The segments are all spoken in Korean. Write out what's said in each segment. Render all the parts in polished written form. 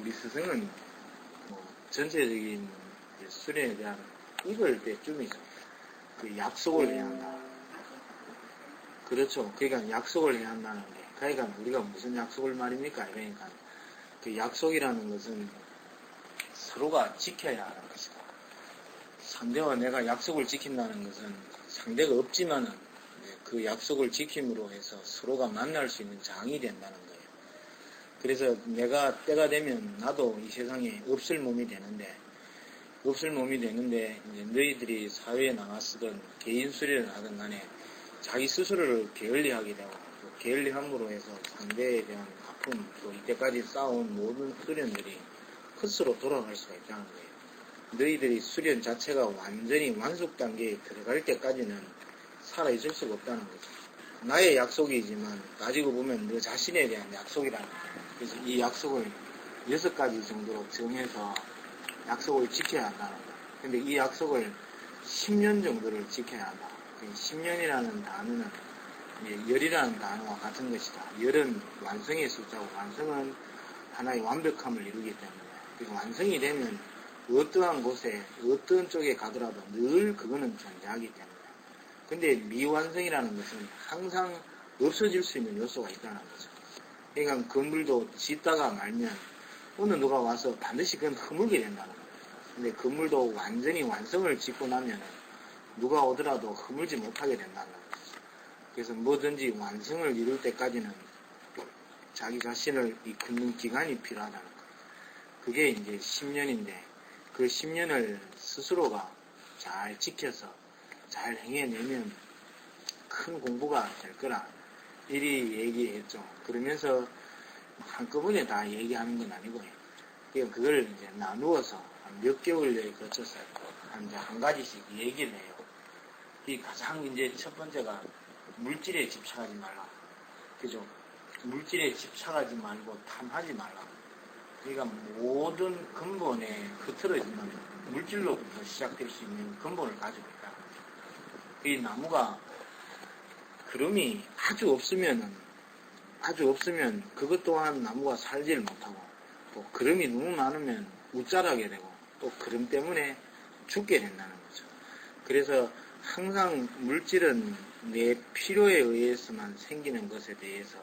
우리 스승은 뭐 전체적인 수련에 대한 이걸 때쯤이죠. 그 약속을 해야 한다. 그렇죠. 그러니까 약속을 해야 한다는 게. 그러니까 우리가 무슨 약속을 말입니까? 그러니까 그 약속이라는 것은 서로가 지켜야 하는 것이다. 상대와 내가 약속을 지킨다는 것은 상대가 없지만은 그 약속을 지킴으로 해서 서로가 만날 수 있는 장이 된다는 거예요. 그래서 내가 때가 되면 나도 이 세상에 없을 몸이 되는데 이제 너희들이 사회에 나갔으든 개인 수련을 하든 간에 자기 스스로를 게을리하게 되고 게을리함으로 해서 상대에 대한 아픔 또 이때까지 쌓아온 모든 수련들이 헛수로 돌아갈 수가 있다는 거예요. 너희들이 수련 자체가 완전히 완숙 단계에 들어갈 때까지는 살아있을 수가 없다는 거죠. 나의 약속이지만 가지고 보면 너 자신에 대한 약속이라는 거예요. 그래서 이 약속을 6가지 정도로 정해서 약속을 지켜야 한다는 거예요. 근데 이 약속을 10년 정도를 지켜야 한다. 10년이라는 단어는 열이라는 단어와 같은 것이다. 열은 완성의 숫자고 완성은 하나의 완벽함을 이루기 때문에 그래서 완성이 되면 어떠한 곳에 어떤 쪽에 가더라도 늘 그거는 존재하기 때문에 근데 미완성이라는 것은 항상 없어질 수 있는 요소가 있다는 거죠. 그러니까 건물도 짓다가 말면 어느 누가 와서 반드시 그건 허물게 된다는 거예요. 근데 건물도 완전히 완성을 짓고 나면 누가 오더라도 허물지 못하게 된다는 거죠. 그래서 뭐든지 완성을 이룰 때까지는 자기 자신을 이끄는 기간이 필요하다는 거예요. 그게 이제 10년인데 그 10년을 스스로가 잘 지켜서 잘 행해내면 큰 공부가 될 거라 이리 얘기했죠. 그러면서 한꺼번에 다 얘기하는 건 아니고요. 그러니까 그걸 이제 나누어서 몇 개월에 거쳐서 한 가지씩 얘기를 해요. 이 가장 이제 첫 번째가 물질에 집착하지 말라. 그죠? 물질에 집착하지 말고 탐하지 말라. 그러니까 모든 근본에 흐트러지는 물질로부터 시작될 수 있는 근본을 가지고 있다. 이 나무가 그름이 아주 없으면 그것 또한 나무가 살지를 못하고 또 그름이 너무 많으면 웃자라게 되고 또 그름 때문에 죽게 된다는 거죠. 그래서 항상 물질은 내 필요에 의해서만 생기는 것에 대해서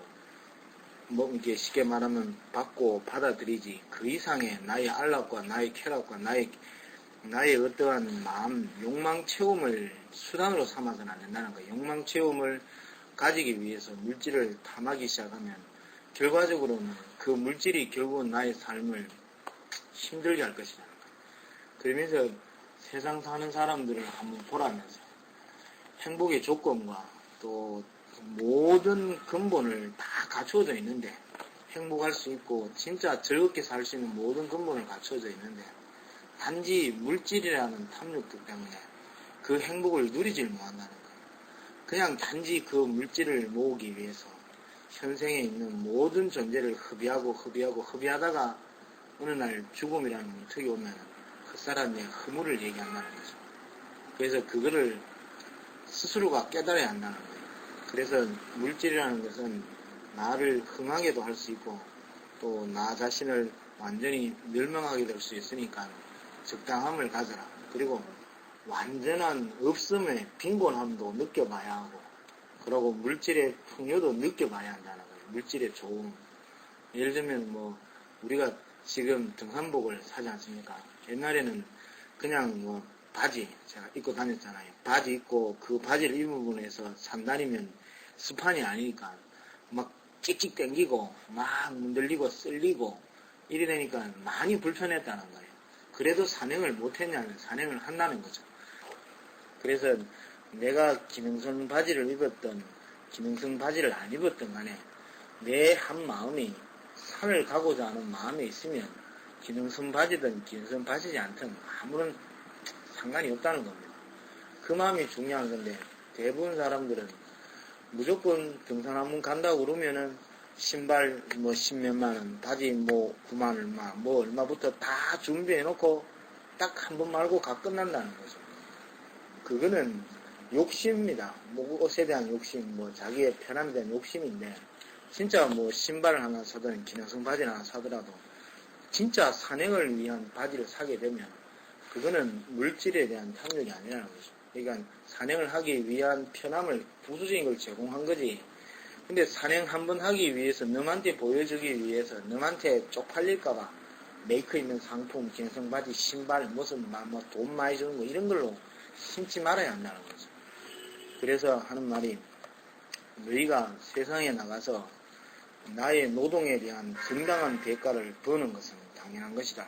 뭐 이게 쉽게 말하면 받고 받아들이지 그 이상의 나의 안락과 나의 쾌락과 나의 어떠한 마음, 욕망 채움을 수단으로 삼아서는 안 된다는 거예요. 욕망 채움을 가지기 위해서 물질을 탐하기 시작하면 결과적으로는 그 물질이 결국은 나의 삶을 힘들게 할 것이라는 거예요. 그러면서 세상 사는 사람들을 한번 보라면서 행복의 조건과 또 모든 근본을 다 갖춰져 있는데 행복할 수 있고 진짜 즐겁게 살 수 있는 모든 근본을 갖춰져 있는데 단지 물질이라는 탐욕들 때문에 그 행복을 누리질 못한다는 거예요. 그냥 단지 그 물질을 모으기 위해서 현생에 있는 모든 존재를 허비하다가 어느 날 죽음이라는 문턱이 오면 그 사람의 허물을 얘기한다는 거죠. 그래서 그거를 스스로가 깨달아야 한다는 거예요. 그래서 물질이라는 것은 나를 흥하게도 할 수 있고 또 나 자신을 완전히 멸망하게 될 수 있으니까 적당함을 가져라. 그리고 완전한 없음의 빈곤함도 느껴봐야 하고 그리고 물질의 풍요도 느껴봐야 한다는 거예요. 물질의 좋음. 예를 들면 뭐 우리가 지금 등산복을 사지 않습니까? 옛날에는 그냥 뭐 바지 제가 입고 다녔잖아요. 바지 입고 그 바지를 입으면서 산 다니면 스판이 아니니까 막 찍찍 땡기고 막 문들리고 쓸리고 이래 되니까 많이 불편했다는 거예요. 그래도 산행을 못했냐면 산행을 한다는 거죠. 그래서 내가 기능성 바지를 입었던 기능성 바지를 안 입었던 간에 내 한 마음이 산을 가고자 하는 마음에 있으면 기능성 바지든 기능성 바지지 않든 아무런 상관이 없다는 겁니다. 그 마음이 중요한 건데 대부분 사람들은 무조건 등산 한번 간다고 그러면은 신발 뭐 10몇만 원, 바지 뭐 9만 얼마, 뭐 얼마부터 다 준비해 놓고 딱 한 번 말고 가 끝난다는 거죠. 그거는 욕심입니다. 뭐 옷에 대한 욕심, 뭐 자기의 편함에 대한 욕심인데 진짜 뭐 신발을 하나 사든 기능성 바지를 하나 사더라도 진짜 산행을 위한 바지를 사게 되면 그거는 물질에 대한 탐욕이 아니라는 거죠. 그러니까 산행을 하기 위한 편함을 부수적인 걸 제공한 거지. 근데 산행 한 번 하기 위해서 남한테 보여주기 위해서 남한테 쪽팔릴까봐 메이크 있는 상품, 기능성 바지, 신발, 무슨 돈 많이 주는 거 이런 걸로 신지 말아야 한다는 거죠. 그래서 하는 말이 너희가 세상에 나가서 나의 노동에 대한 정당한 대가를 버는 것은 당연한 것이다.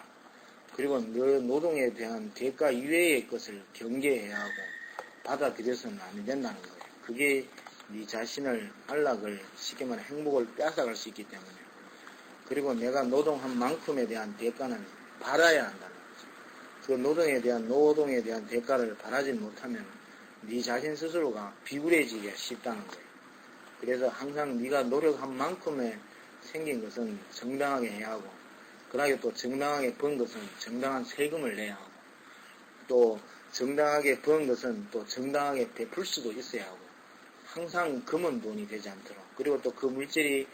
그리고 너 노동에 대한 대가 이외의 것을 경계해야 하고 받아들여서는 안 된다는 거예요. 그게 네 자신을 안락을 쉽게 말해 행복을 빼앗아갈 수 있기 때문에. 그리고 내가 노동한 만큼에 대한 대가는 받아야 한다는 거죠. 그 노동에 대한 대가를 바라지 못하면 네 자신 스스로가 비굴해지기가 쉽다는 거예요. 그래서 항상 네가 노력한 만큼에 생긴 것은 정당하게 해야 하고, 그러하게 또 정당하게 번 것은 정당한 세금을 내야 하고, 또 정당하게 번 것은 또 정당하게 베풀 수도 있어야 하고, 항상 금은 돈이 되지 않도록, 그리고 또 그 물질이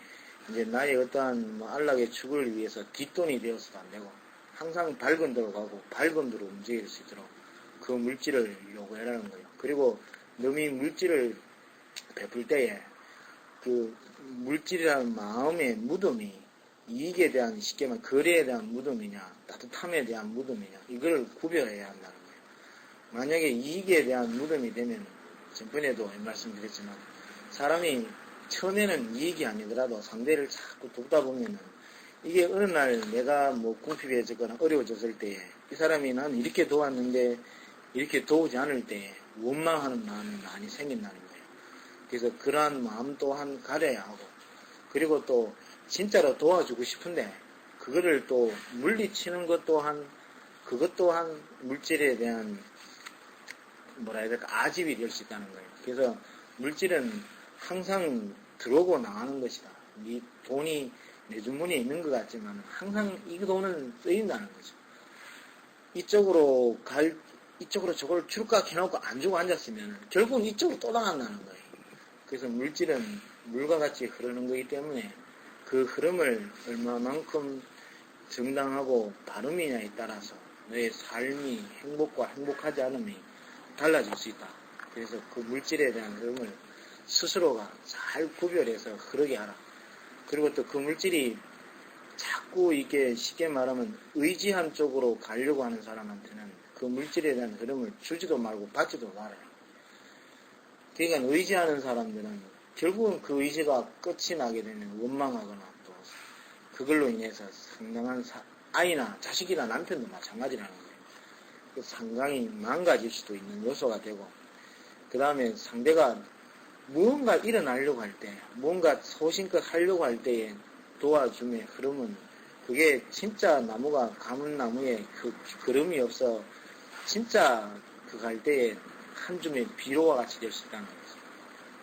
이제 나의 어떠한 안락의 추구를 위해서 뒷돈이 되어서도 안 되고, 항상 밝은 데로 가고 밝은 데로 움직일 수 있도록 그 물질을 요구해라는 거예요. 그리고 너희 물질을 베풀 때에 그 물질이라는 마음의 무덤이 이익에 대한 쉽게 말하면 거래에 대한 무덤이냐 따뜻함에 대한 무덤이냐 이걸 구별해야 한다는 거예요. 만약에 이익에 대한 무덤이 되면 전번에도 말씀드렸지만 사람이 처음에는 이익이 아니더라도 상대를 자꾸 돕다 보면은 이게 어느 날 내가 궁핍해졌거나 어려워졌을 때에 이 사람이 난 이렇게 도왔는데 이렇게 도우지 않을 때에 원망하는 마음이 많이 생긴다는 거예요. 그래서 그러한 마음 또한 가려야 하고, 그리고 또 진짜로 도와주고 싶은데 그거를 또 물리치는 것 또한 그것 또한 물질에 대한 뭐라 해야 될까 아집이 될 수 있다는 거예요. 그래서 물질은 항상 들어오고 나가는 것이다. 네 돈이 내 주머니에 있는 것 같지만 항상 이 돈은 쓰인다는 거죠. 이쪽으로 저걸 줄까 해놓고 안 주고 앉았으면 결국은 이쪽으로 또 나간다는 거예요. 그래서 물질은 물과 같이 흐르는 거기 때문에 그 흐름을 얼마만큼 정당하고 바름이냐에 따라서 너의 삶이 행복과 행복하지 않음이 달라질 수 있다. 그래서 그 물질에 대한 흐름을 스스로가 잘 구별해서 흐르게 하라. 그리고 또 그 물질이 자꾸 이게 쉽게 말하면 의지한 쪽으로 가려고 하는 사람한테는 그 물질에 대한 흐름을 주지도 말고 받지도 말아요. 그러니까 의지하는 사람들은 결국은 그 의지가 끝이 나게 되면 원망하거나 또 그걸로 인해서 상당한 아이나 자식이나 남편도 마찬가지라는 거예요. 그 상당히 망가질 수도 있는 요소가 되고, 그 다음에 상대가 무언가 일어나려고 할 때, 뭔가 소신껏 하려고 할 때에 도와줌의 흐름은 그게 진짜 나무가 가문나무에 그 그름이 없어 진짜 그 갈 때에 한 줌의 비료와 같이 될 수 있다는 거죠.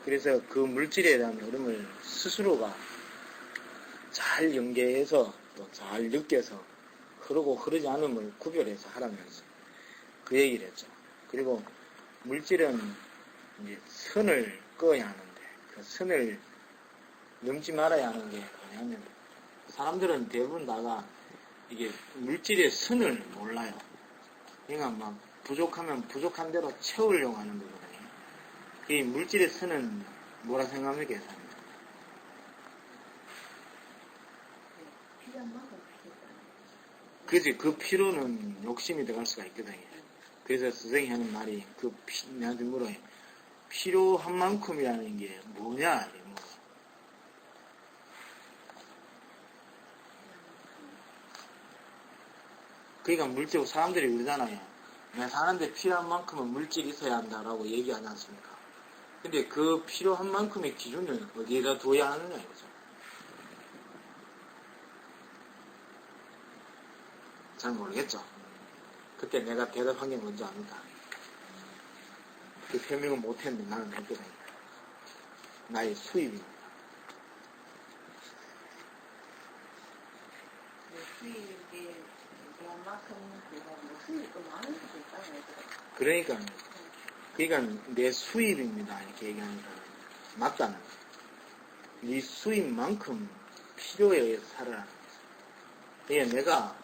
그래서 그 물질에 대한 흐름을 스스로가 잘 연계해서 또 잘 느껴서 흐르고 흐르지 않음을 구별해서 하라면서 그 얘기를 했죠. 그리고 물질은 이제 선을 그어야 하는데 그 선을 넘지 말아야 하는 게 뭐냐면 사람들은 대부분 다가 이게 물질의 선을 몰라요. 그러니까 막 부족하면 부족한 대로 채우려고 하는 거거든요. 이 물질의 선은 뭐라 생각합니까? 그지, 그 필요는 욕심이 들어갈 수가 있거든요. 그래서 스승이 하는 말이 내한테 물어요. 필요한 만큼이라는 게 뭐냐? 그러니까 물질, 사람들이 그러잖아요. 내가 사는데 필요한 만큼은 물질이 있어야 한다라고 얘기하지 않습니까? 근데 그 필요한 만큼의 기준은 어디에다 둬야 하느냐 이거죠. 잘 모르겠죠. 그때 내가 대답한 게 뭔지 압니까? 그 표명을 못했는데 나는 했거든요. 나의 수입입니다. 수입이 그만큼 수입도 많은 수도 있잖아요. 그러니까 내 수입입니다 이렇게 얘기하니까 맞다는 거예요. 네 수입만큼 필요에 의해서 살아라는 거죠. 이게 내가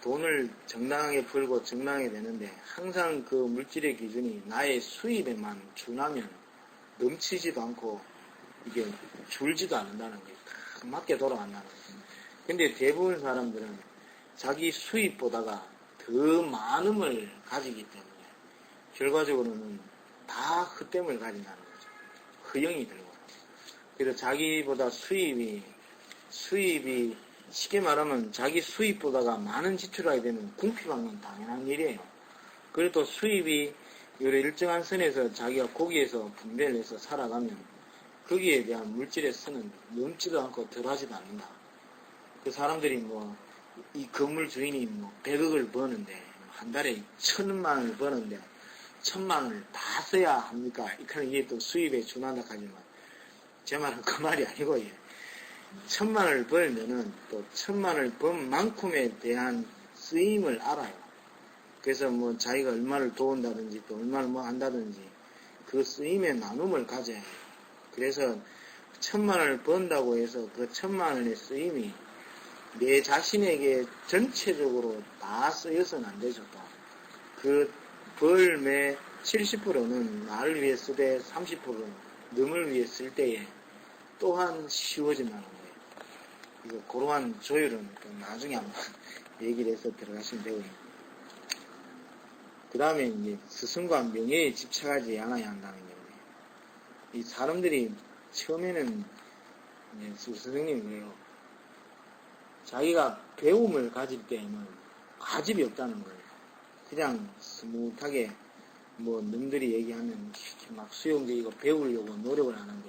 돈을 정당하게 벌고 정당하게 되는데 항상 그 물질의 기준이 나의 수입에만 준하면 넘치지도 않고 이게 줄지도 않는다는 게 딱 맞게 돌아간다는 거예요. 근데 대부분 사람들은 자기 수입보다가 더 많음을 가지기 때문에 결과적으로는 다 흑댐을 가진다는 거죠. 허영이 들고. 그래서 자기보다 수입이 쉽게 말하면 자기 수입보다가 많은 지출하게 되면 궁핍한 건 당연한 일이에요. 그래도 수입이 여러 일정한 선에서 자기가 거기에서 분배를 해서 살아가면 거기에 대한 물질의 선은 넘지도 않고 덜하지도 않는다. 그 사람들이 이 건물 주인이 100억을 버는데 한 달에 1,000만 원을 버는데 1,000만 원을 다 써야 합니까? 이게 또 수입에 준한다 하지만 제 말은 그 말이 아니고 1,000만 원을 벌면은 또 1,000만 원을 번 만큼에 대한 쓰임을 알아요. 그래서 자기가 얼마를 도운다든지 또 얼마를 한다든지 그 쓰임의 나눔을 가져야 해요. 그래서 1,000만 원을 번다고 해서 그 1,000만 원의 쓰임이 내 자신에게 전체적으로 다 쓰여서는 안 되죠. 그 벌의 70%는 나를 위해 쓰되 30%는 남을 위해 쓸 때에 또한 쉬워진다는 거예요. 이거 그러한 조율은 또 나중에 한번 얘기를 해서 들어가시면 되고요. 그 다음에 이제 스승과 명예에 집착하지 않아야 한다는 거예요. 이 사람들이 처음에는 스승님이 왜요? 자기가 배움을 가질 때에는 아집이 없다는 거예요. 그냥 스무하게 남들이 얘기하면 막 수용적이고 배우려고 노력을 하는데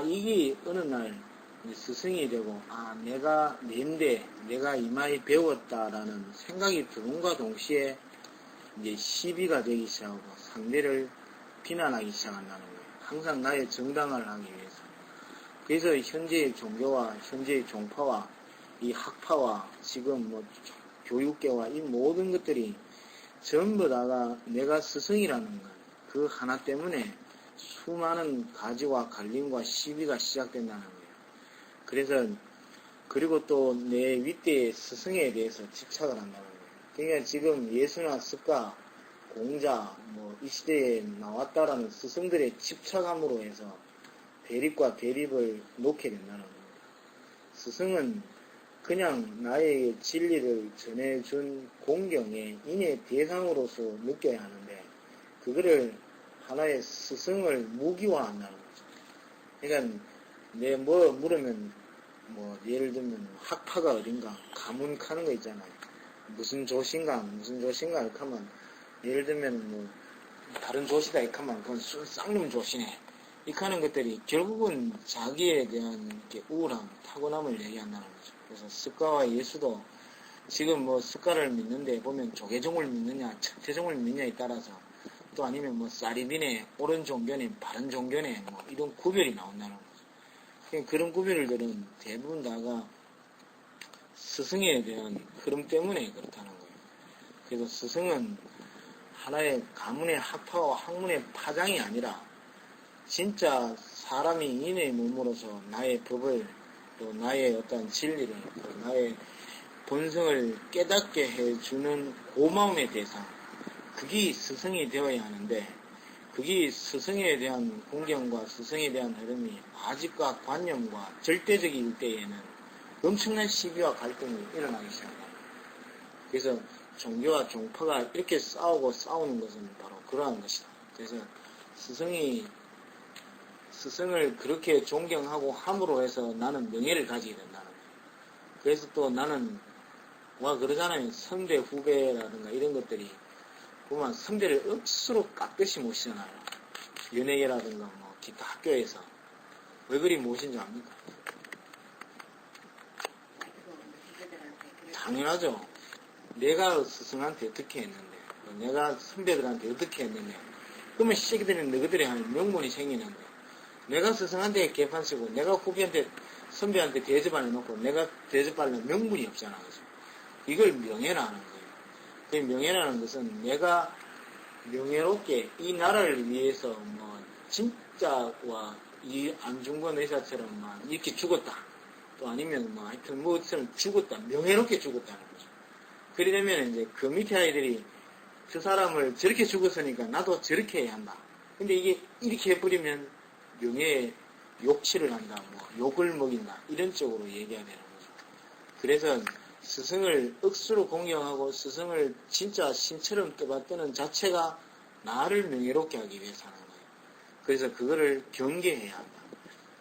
이게 어느 날 스승이 되고 내가 낸데 내가 이마에 배웠다라는 생각이 드는과 동시에 이제 시비가 되기 시작하고 상대를 비난하기 시작한다는 거예요. 항상 나의 정당화를 하기 위해서. 그래서 현재의 종교와 현재의 종파와 이 학파와 지금 교육계와 이 모든 것들이 전부 다가 내가 스승이라는 것, 그 하나 때문에 수많은 가지와 갈림과 시비가 시작된다는 거예요. 그래서 그리고 또 내 윗대의 스승에 대해서 집착을 한다는 거예요. 그러니까 지금 예수나 스가, 공자, 이 시대에 나왔다라는 스승들의 집착함으로 해서 대립과 대립을 놓게 된다는 거예요. 스승은 그냥 나의 진리를 전해준 공경의 인의 대상으로서 느껴야 하는데 그거를 하나의 스승을 무기화한다는 거죠. 그러니까 내 물으면 예를 들면 학파가 어딘가 가문하는 거 있잖아요. 무슨 조신가 이렇게 하면 예를 들면 다른 조시다 이렇게 하면 그건 쌍놈 조시네 이렇게 하는 것들이 결국은 자기에 대한 우울함, 타고남을 얘기한다는 거죠. 그래서 스가와 예수도 지금 스가를 믿는데 보면 조계종을 믿느냐 천태종을 믿느냐에 따라서 또 아니면 쌀이빈의 옳은 종교네 바른 종교네 이런 구별이 나온다는 거죠. 그런 구별들은 대부분 다가 스승에 대한 흐름 때문에 그렇다는 거예요. 그래서 스승은 하나의 가문의 학파와 학문의 파장이 아니라 진짜 사람이 인의 몸으로서 나의 법을 또 나의 어떤 진리를 또 나의 본성을 깨닫게 해주는 고마움의 대상 그게 스승이 되어야 하는데 그게 스승에 대한 공경과 스승에 대한 흐름이 아집과 관념과 절대적일 때에는 엄청난 시비와 갈등이 일어나기 시작합니다. 그래서 종교와 종파가 이렇게 싸우는 것은 바로 그러한 것이다. 그래서 스승을 그렇게 존경하고 함으로 해서 나는 명예를 가지게 된다는 거예요. 그래서 또 나는 그러잖아요. 선배 후배라든가 이런 것들이 보면 선배를 억수로 깎듯이 모시잖아요. 연예계라든가 기타 학교에서 왜 그리 모신 줄 압니까? 당연하죠. 내가 스승한테 어떻게 했는데 내가 선배들한테 어떻게 했는데 그러면 시기들은 너희들이 하는 명분이 생기는데 내가 스승한테 개판 쓰고 내가 후배한테 선배한테 대접을 해놓고 내가 대접하려는 명분이 없잖아. 그죠? 이걸 명예라는 거예요. 그 명예라는 것은 내가 명예롭게 이 나라를 위해서 진짜와 이 안중근 의사처럼 이렇게 죽었다. 또 아니면 뭐 하여튼 뭐 죽었다, 명예롭게 죽었다는 거죠. 그러려면 이제 그 밑에 아이들이 저 사람을 저렇게 죽었으니까 나도 저렇게 해야 한다. 근데 이게 이렇게 해버리면 명예에 욕취를 한다, 뭐 욕을 먹인다, 이런 쪽으로 얘기해야 되는 거죠. 그래서 스승을 억수로 공경하고 스승을 진짜 신처럼 떠받드는 자체가 나를 명예롭게 하기 위해서 하는 거예요. 그래서 그거를 경계해야 한다.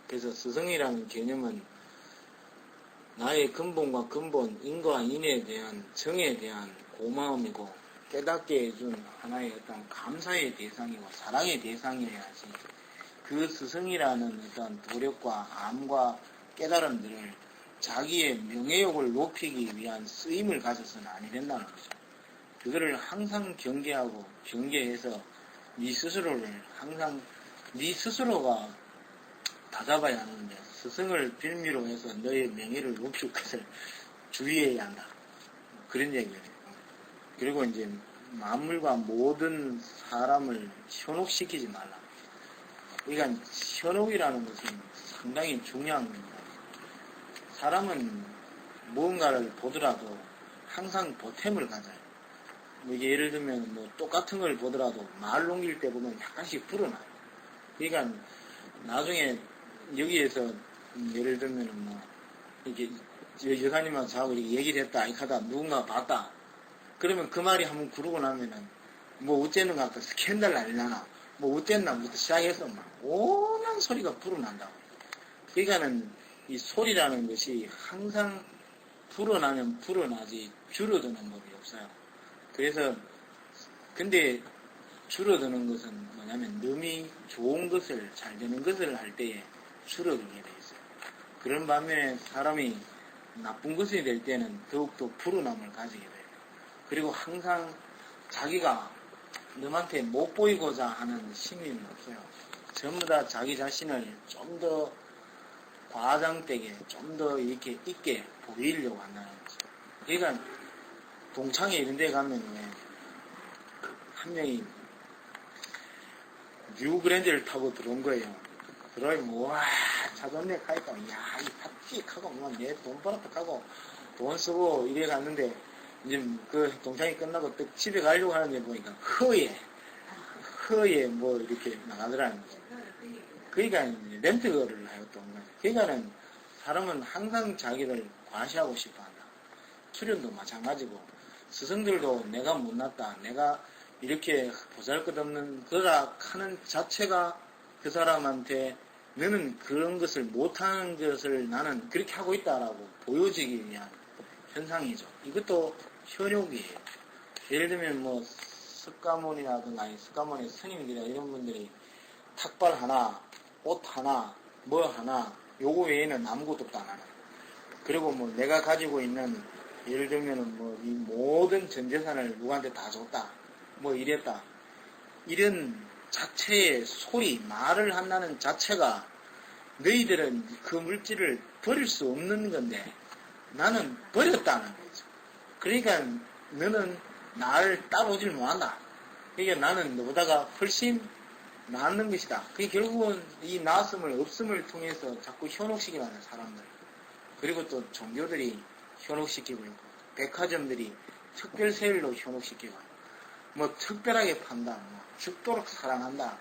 그래서 스승이라는 개념은 나의 근본과 근본, 인과 인에 대한 정에 대한 고마움이고 깨닫게 해준 하나의 어떤 감사의 대상이고 사랑의 대상이어야지 그 스승이라는 어떤 도력과 암과 깨달음들을 자기의 명예욕을 높이기 위한 쓰임을 가져서는 아니 된다는 거죠. 그거를 항상 경계하고 경계해서 네 스스로를 항상 네 스스로가 다잡아야 하는데 스승을 빌미로 해서 너의 명예를 높일 것을 주의해야 한다. 그런 얘기예요. 그리고 이제 만물과 모든 사람을 현혹시키지 말라. 그러니까 현혹이라는 것은 상당히 중요한 겁니다. 사람은 무언가를 보더라도 항상 보탬을 가져요. 뭐 예를 들면 뭐 똑같은 걸 보더라도 말 넘길 때 보면 약간씩 불어나요. 그러니까 나중에 여기에서 예를 들면은 뭐 이렇게 여사님하고 저하고 이렇게 얘기를 했다 이렇게 하다 누군가 봤다. 그러면 그 말이 한번 구르고 나면은 뭐 어쨌는가 아까 스캔들 날려나 뭐 어쨌나부터 시작해서 막 오만 소리가 불어난다고. 그러니까는 이 소리라는 것이 항상 불어나면 불어나지 줄어드는 법이 없어요. 그래서 근데 줄어드는 것은 뭐냐면 너무 좋은 것을 잘 되는 것을 할 때에 줄어들게 돼 있어요. 그런 반면에 사람이 나쁜 것이 될 때는 더욱더 불어남을 가지게 돼요. 그리고 항상 자기가 남한테 못 보이고자 하는 심리는 없어요. 전부 다 자기 자신을 좀 더 과장되게 좀 더 이렇게 있게 보이려고 한다는 거죠. 그러니까 동창회 이런 데 가면 한 명이 뉴그랜드를 타고 들어온 거예요. 들어오면 와 자전거에 가니까 야이 핫픽하고 뭐 내 돈 벌었다 하고 돈 쓰고 이래 갔는데 이제 그 동창회 끝나고 또 집에 가려고 하는데 보니까 허에 뭐 이렇게 나가더라는 거죠. 그러니까 이제 렌트거를 하였던 거죠. 그러니까는 사람은 항상 자기를 과시하고 싶어 한다. 수련도 마찬가지고 스승들도 내가 못났다. 내가 이렇게 보잘것없는 거라 하는 자체가 그 사람한테 너는 그런 것을 못하는 것을 나는 그렇게 하고 있다라고 보여지기 위한 현상이죠. 이것도 현욕이에요. 예를 들면 뭐 석가모니라든가 아니 석가모니 스님들이나 이런 분들이 탁발 하나, 옷 하나, 뭐 하나 요거 외에는 아무것도 없다 나는. 그리고 뭐 내가 가지고 있는 예를 들면은 뭐 이 모든 전 재산을 누구한테 다 줬다. 뭐 이랬다. 이런 자체의 소리, 말을 한다는 자체가 너희들은 그 물질을 버릴 수 없는 건데 나는 버렸다는 거죠. 그러니까 너는 나를 따라오질 못한다. 그러니까 나는 너보다가 훨씬 낫는 것이다. 그게 결국은 이 나았음을 없음을 통해서 자꾸 현혹시키는 사람들. 그리고 또 종교들이 현혹시키고 있고 백화점들이 특별 세일로 현혹시키고 뭐 특별하게 판다. 뭐 죽도록 사랑한다.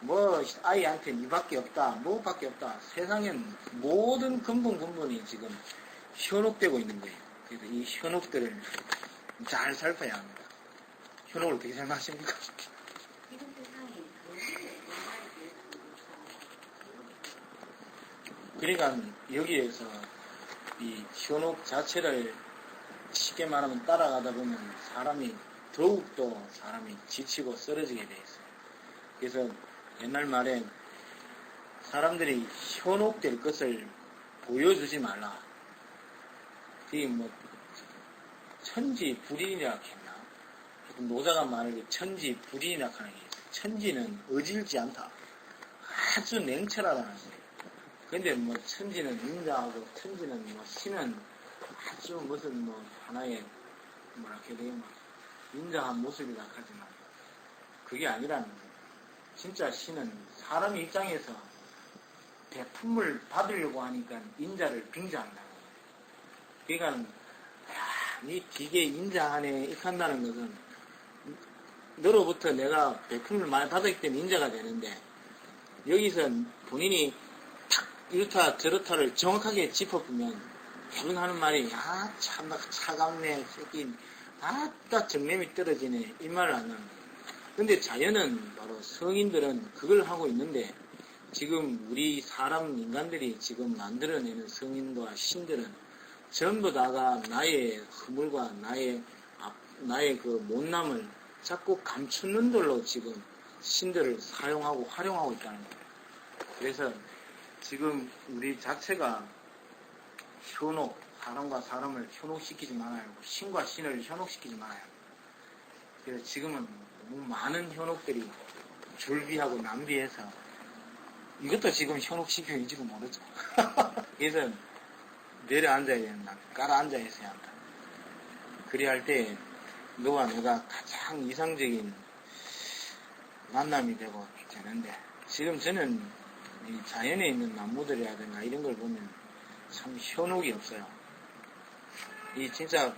뭐 아이한테 니밖에 없다. 뭐밖에 없다. 세상엔 모든 근본이 지금 현혹되고 있는 거예요. 그래서 이 현혹들을 잘 살펴야 합니다. 현혹을 어떻게 생각하십니까? 지금 세상이 그러니까 여기에서 이 현혹 자체를 쉽게 말하면 따라가다 보면 사람이 더욱더 사람이 지치고 쓰러지게 돼 있어요. 그래서 옛날 말에 사람들이 현혹될 것을 보여주지 말라. 그게 뭐 천지불인이라 했나? 노자가 말하길 천지불인이라 하는 게 있어요. 천지는 어질지 않다. 아주 냉철하다는 거예요. 근데 뭐 천지는 인자하고 천지는 뭐 신은 아주 무슨 뭐 하나의 뭐라 해야 되나 인자한 모습이라 하지만 그게 아니라는 거예요. 진짜 신은 사람 입장에서 대품을 받으려고 하니까 인자를 빙자한다는 거예요. 그러니까 이 기계 인자 안에 익한다는 것은 너로부터 내가 배품을 많이 받았기 때문에 인자가 되는데 여기서 본인이 탁 이렇다 저렇다를 정확하게 짚어보면 대부분 하는 말이 참나 차갑네 새끼 아따 정냄이 떨어지네 이 말을 안 하는 거예요. 근데 자연은 바로 성인들은 그걸 하고 있는데 지금 우리 사람 인간들이 지금 만들어내는 성인과 신들은 전부 다가 나의 허물과 나의 그 못남을 자꾸 감추는 돌로 지금 신들을 사용하고 활용하고 있다는 거예요. 그래서 지금 우리 자체가 현혹, 사람과 사람을 현혹시키지 말아야 하고 신과 신을 현혹시키지 말아야 하고 그래서 지금은 너무 많은 현혹들이 줄비하고 낭비해서 이것도 지금 현혹시켜인지도 모르죠. 그래서 내려앉아야 된다. 깔아앉아 있어야 한다. 그리 할 때 너와 내가 가장 이상적인 만남이 되고 되는데 지금 저는 이 자연에 있는 나무들이라든가 이런 걸 보면 참 현혹이 없어요. 이 진짜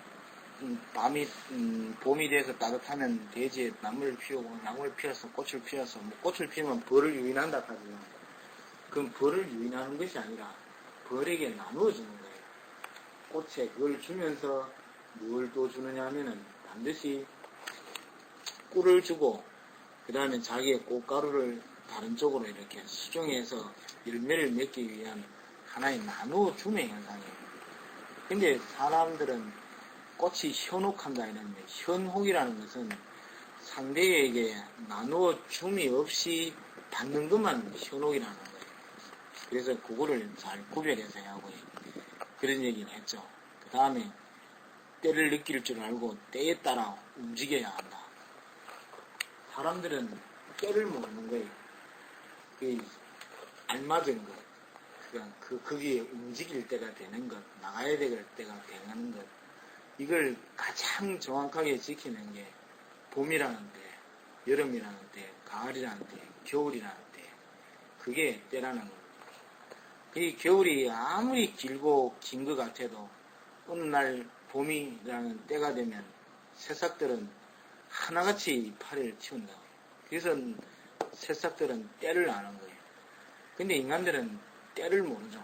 봄이 돼서 따뜻하면 대지에 나무를 피우고 나무를 피워서 꽃을 피워서 뭐 꽃을 피우면 벌을 유인한다 하지만 그건 벌을 유인하는 것이 아니라 벌에게 나누어 주는 거예요. 꽃에 그걸 주면서 뭘 또 주느냐 하면은 반드시 꿀을 주고 그 다음에 자기의 꽃가루를 다른 쪽으로 이렇게 수정해서 열매를 맺기 위한 하나의 나누어 줌의 현상이에요. 근데 사람들은 꽃이 현혹한다 이러는데 현혹이라는 것은 상대에게 나누어 줌이 없이 받는 것만 현혹이라는 거예요. 그래서 그거를 잘 구별해서 해야 하고 그런 얘기를 했죠. 그 다음에 때를 느낄 줄 알고 때에 따라 움직여야 한다. 사람들은 때를 모르는 거예요. 그 알맞은 것, 거기에 움직일 때가 되는 것, 나가야 될 때가 되는 것, 이걸 가장 정확하게 지키는 게 봄이라는 때, 여름이라는 때, 가을이라는 때, 겨울이라는 때, 그게 때라는 겁니다. 이 겨울이 아무리 길고 긴 것 같아도 어느 날 봄이라는 때가 되면 새싹들은 하나같이 파리를 틔운다. 그래서 새싹들은 때를 아는 거예요. 근데 인간들은 때를 모르죠.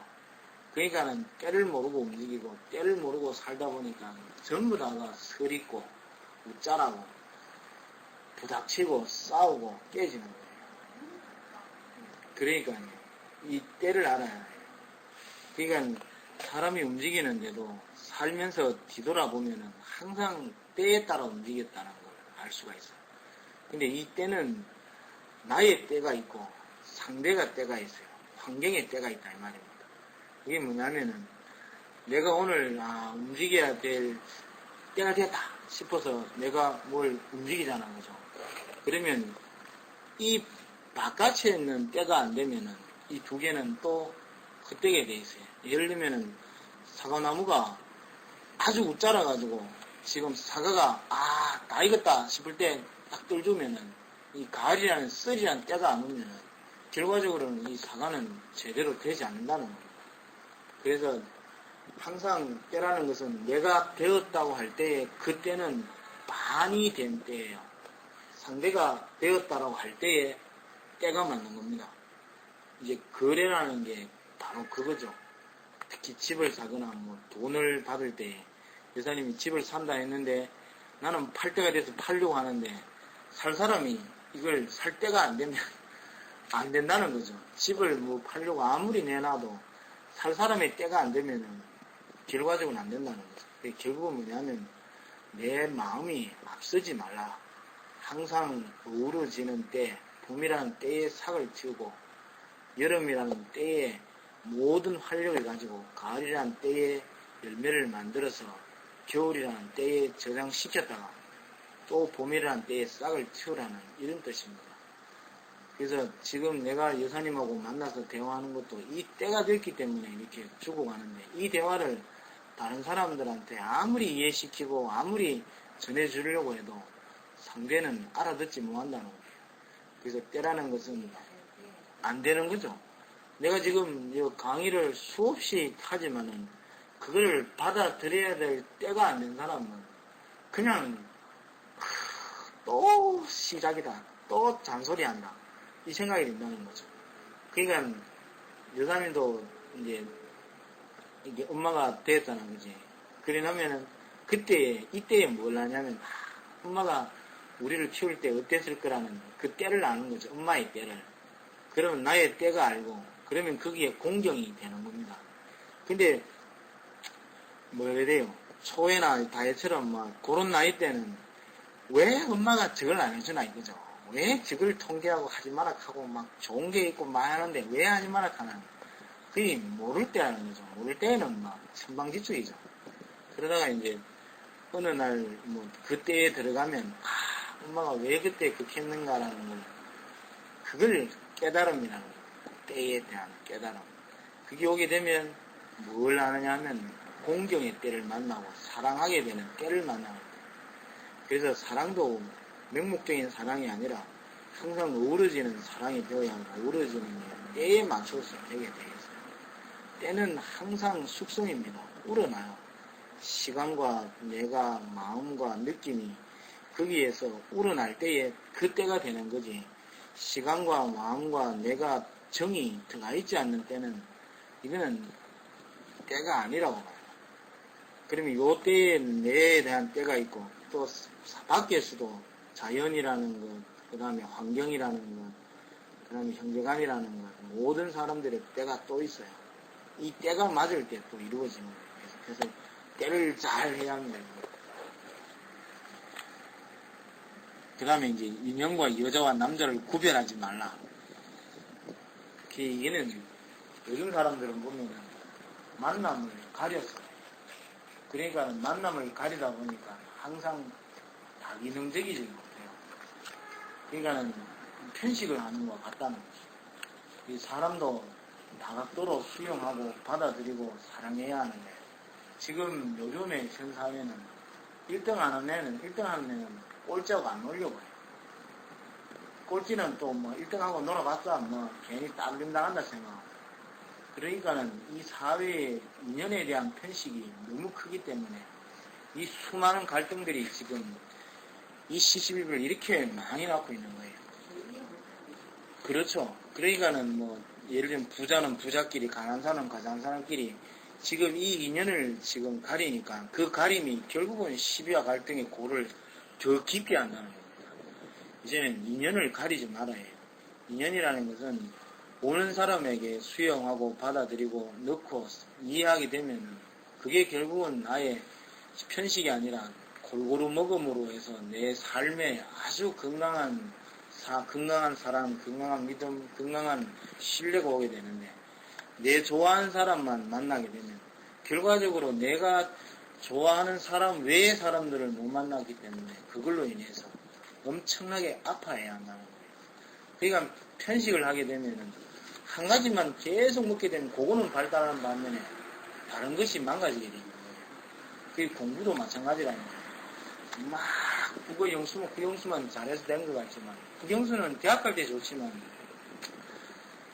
그러니까는 때를 모르고 움직이고 때를 모르고 살다 보니까 전부 다가 서있고 웃자라고 부닥치고 싸우고 깨지는 거예요. 그러니까 이 때를 알아야 해요. 그러니까 사람이 움직이는데도 살면서 뒤돌아보면은 항상 때에 따라 움직였다는 걸 알 수가 있어요. 근데 이 때는 나의 때가 있고 상대가 때가 있어요. 환경의 때가 있다 이 말입니다. 그게 뭐냐면은 내가 오늘 움직여야 될 때가 됐다 싶어서 내가 뭘 움직이자는 거죠. 그러면 이 바깥에 있는 때가 안 되면은 이 두 개는 또 헛되게 돼 있어요. 예를 들면은 사과나무가 아주 웃자라가지고 지금 사과가 다 익었다 싶을 때 딱 뜰주면은 이 가을이라는 썰이라는 때가 안 오면은 결과적으로는 이 사과는 제대로 되지 않는다는 겁니다. 그래서 항상 때라는 것은 내가 되었다고 할 때에 그 때는 반이 된 때예요. 상대가 되었다라고 할 때에 때가 맞는 겁니다. 이제 거래라는 게 바로 그거죠. 특히 집을 사거나 뭐 돈을 받을 때 여사님이 집을 산다 했는데 나는 팔 때가 돼서 팔려고 하는데 살 사람이 이걸 살 때가 안 되면 안 된다는 거죠. 집을 뭐 팔려고 아무리 내놔도 살 사람의 때가 안 되면은 결과적으로는 안 된다는 거죠. 결국은 뭐냐면 내 마음이 앞서지 말라. 항상 어우러지는 때, 봄이라는 때에 삭을 틔우고 여름이라는 때에 모든 활력을 가지고 가을이라는 때에 열매를 만들어서 겨울이라는 때에 저장시켰다가 또 봄이라는 때에 싹을 틔우라는 이런 뜻입니다. 그래서 지금 내가 여사님하고 만나서 대화하는 것도 이 때가 됐기 때문에 이렇게 주고 가는데 이 대화를 다른 사람들한테 아무리 이해시키고 아무리 전해주려고 해도 상대는 알아듣지 못한다는 거예요. 그래서 때라는 것은 안 되는 거죠. 내가 지금 이 강의를 수없이 하지만은 그걸 받아들여야 될 때가 안 된 사람은 그냥 또 시작이다. 또 잔소리한다. 이 생각이 든다는 거죠. 그러니까 여사님도 이제 이게 엄마가 됐잖아, 그지? 그래 나면은 이때에 뭘 하냐면 엄마가 우리를 키울 때 어땠을 거라는 그 때를 아는 거죠. 엄마의 때를. 그러면 나의 때가 알고 그러면 거기에 공경이 되는 겁니다. 근데 뭐라 그래요? 초회나 다혜처럼 막 그런 나이 때는 왜 엄마가 저걸 안 해주나 이거죠. 왜 저걸 통제하고 하지 마라 하고 막 좋은 게 있고 막 하는데 왜 하지 마라 하나. 그게 모를 때라는 거죠. 모를 때는 막 천방지축이죠. 그러다가 이제 어느 날 뭐 그때에 들어가면 엄마가 왜 그때 그렇게 했는가라는 걸 그걸 깨달음이라는 거예요. 때에 대한 깨달음. 그게 오게 되면 뭘 하느냐 하면 공경의 때를 만나고 사랑하게 되는 때를 만나는 거예요. 그래서 사랑도 맹목적인 사랑이 아니라 항상 어우러지는 사랑이 되어야 하고 어우러지는 때에 맞춰서 되게 되겠어요. 때는 항상 숙성입니다. 우러나요. 시간과 내가 마음과 느낌이 거기에서 우러날 때에 그 때가 되는 거지. 시간과 마음과 내가 정이 들어가 있지 않는 때는 이거는 때가 아니라고 봐요. 그러면 요 때에 내에 대한 때가 있고 또 밖에서도 자연이라는 것, 그 다음에 환경이라는 것, 그 다음에 형제간이라는 것, 모든 사람들의 때가 또 있어요. 이 때가 맞을 때 또 이루어지는 거예요. 그래서 때를 잘 해야 합니다. 그 다음에 이제 인형과 여자와 남자를 구별하지 말라. 이게는 요즘 사람들은 보면 만남을 가렸어요. 그러니까 만남을 가리다 보니까 항상 다기능적이지 못해요. 그러니까는 편식을 하는 것 같다는 거죠. 이 사람도 다각도로 수용하고 받아들이고 사랑해야 하는데 지금 요즘의 현 사회는 1등 하는 애는 꼴찌하고 안 놀려고 해요. 꼴찌는 또 뭐 1등하고 놀아봤자 뭐 괜히 따돌림당한다 생각하고. 그러니까는 이 사회의 인연에 대한 편식이 너무 크기 때문에 이 수많은 갈등들이 지금 이 시시비비를 이렇게 많이 낳고 있는 거예요. 그렇죠. 그러니까는 뭐 예를 들면 부자는 부자끼리 가난한 사람은 가난한 사람끼리 지금 이 인연을 지금 가리니까 그 가림이 결국은 시비와 갈등의 고를 더 깊게 한다는 겁니다. 이제는 인연을 가리지 말아야 해요. 인연이라는 것은 오는 사람에게 수용하고 받아들이고 넣고 이해하게 되면 그게 결국은 나의 편식이 아니라 골고루 먹음으로 해서 내 삶에 아주 건강한 사랑, 건강한 믿음, 건강한 신뢰가 오게 되는데 내 좋아하는 사람만 만나게 되면 결과적으로 내가 좋아하는 사람 외의 사람들을 못 만나기 때문에 그걸로 인해서 엄청나게 아파해야 한다는 거예요. 그러니까 편식을 하게 되면은 한 가지만 계속 먹게 되면 그거는 발달하는 반면에 다른 것이 망가지게 되는 거예요. 그게 공부도 마찬가지라는 거예요. 막 국영수만 잘해서 된 것 같지만 국영수는 대학 갈 때 좋지만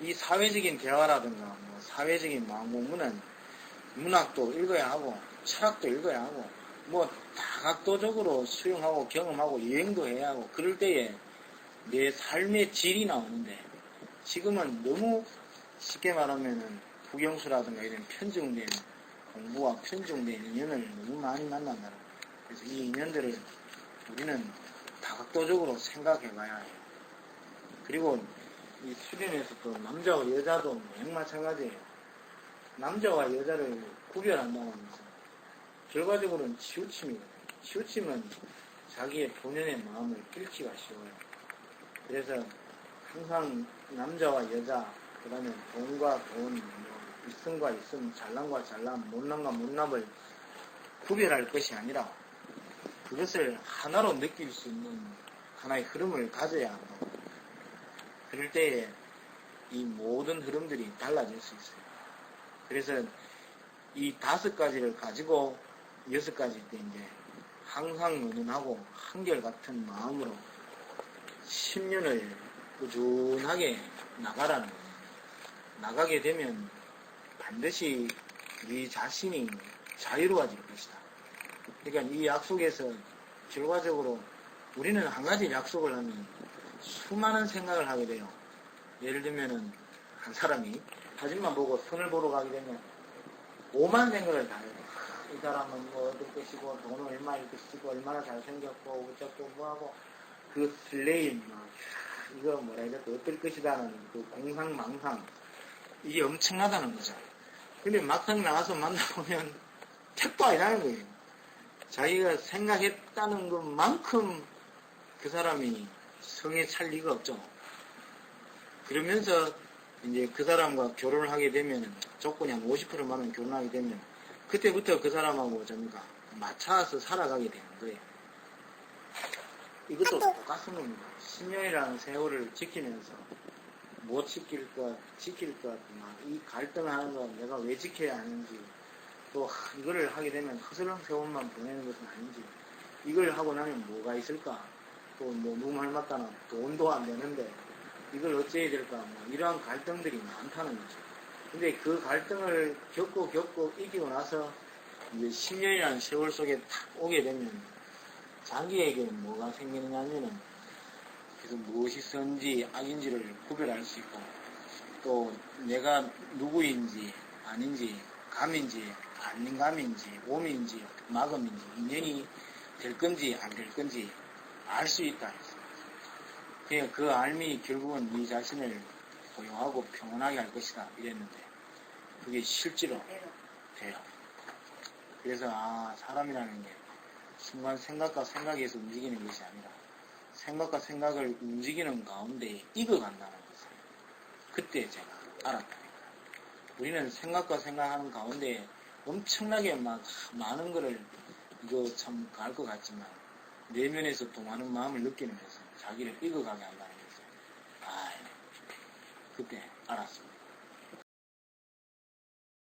이 사회적인 대화라든가 뭐 사회적인 마음 공부는 문학도 읽어야 하고 철학도 읽어야 하고 뭐 다각도적으로 수용하고 경험하고 여행도 해야 하고 그럴 때에 내 삶의 질이 나오는데 지금은 너무 쉽게 말하면은 국영수라든가 이런 편중된 공부와 편중된 인연을 너무 많이 만난다는 거예요. 그래서 이 인연들을 우리는 다각도적으로 생각해 봐야 해요. 그리고 이 수련에서 또 남자와 여자도 마찬가지예요. 남자와 여자를 구별한다고 하면서 결과적으로는 치우침이거든요. 치우침은 자기의 본연의 마음을 잃기가 쉬워요. 그래서 항상 남자와 여자, 그 다음에 돈과 돈, 있음과 있음, 잘남과 잘남, 못남과 못남을 구별할 것이 아니라 그것을 하나로 느낄 수 있는 하나의 흐름을 가져야 한다고. 그럴 때에 이 모든 흐름들이 달라질 수 있어요. 그래서 이 5가지를 가지고 6가지 때 이제 항상 은은하고 한결같은 마음으로 10년을 꾸준하게 나가라는 거예요. 나가게 되면 반드시 네 자신이 자유로워질 것이다. 그러니까 이 약속에서 결과적으로 우리는 한 가지 약속을 하면 수많은 생각을 하게 돼요. 예를 들면은 한 사람이 사진만 보고 선을 보러 가게 되면 오만 생각을 다 해요. 이 사람은 뭐 얻을 것이고 돈을 얼마일 것이고 얼마나 잘생겼고 어쩌고 뭐하고 그 설레임 이거 뭐라 해야 될까 어떨 것이다는 그 공상망상 이게 엄청나다는 거죠. 근데 막상 나가서 만나보면 택도 아니라는 거예요. 자기가 생각했다는 것만큼 그 사람이 성에 찰 리가 없죠. 그러면서 이제 그 사람과 결혼을 하게 되면 조건이 한 50%만은 결혼하게 되면 그때부터 그 사람하고 뭡니까 맞춰서 살아가게 되는 거예요. 이것도 똑같은 겁니다. 10년이라는 세월을 지키면서 못 지킬 것, 이 갈등을 하는 건 내가 왜 지켜야 하는지, 또 이거를 하게 되면 허술한 세월만 보내는 것은 아닌지, 이걸 하고 나면 뭐가 있을까? 또 뭐 누구 말 맞다나 돈도 안 되는데 이걸 어찌해야 될까? 뭐 이러한 갈등들이 많다는 거죠. 근데 그 갈등을 겪고 이기고 나서 이제 10년이라는 세월 속에 탁 오게 되면 자기에게는 뭐가 생기느냐 하면은 그래서 무엇이 선지 악인지를 구별할 수 있고 또 내가 누구인지 아닌지 감인지 아닌 감인지 오민지 마금인지 인연이 될 건지 안 될 건지 알 수 있다. 그러니까 그 알미 결국은 네 자신을 고용하고 평온하게 할 것이다 이랬는데 그게 실제로 돼요. 그래서 사람이라는 게 순간 생각과 생각에서 움직이는 것이 아니라 생각과 생각을 움직이는 가운데 익어간다는 것을 그때 제가 알았다니까요. 우리는 생각과 생각하는 가운데 엄청나게 막 많은 거를 이거 참 알 것 같지만 내면에서 동하는 마음을 느끼는 것은 자기를 익어가게 한다는 것을 그때 알았습니다.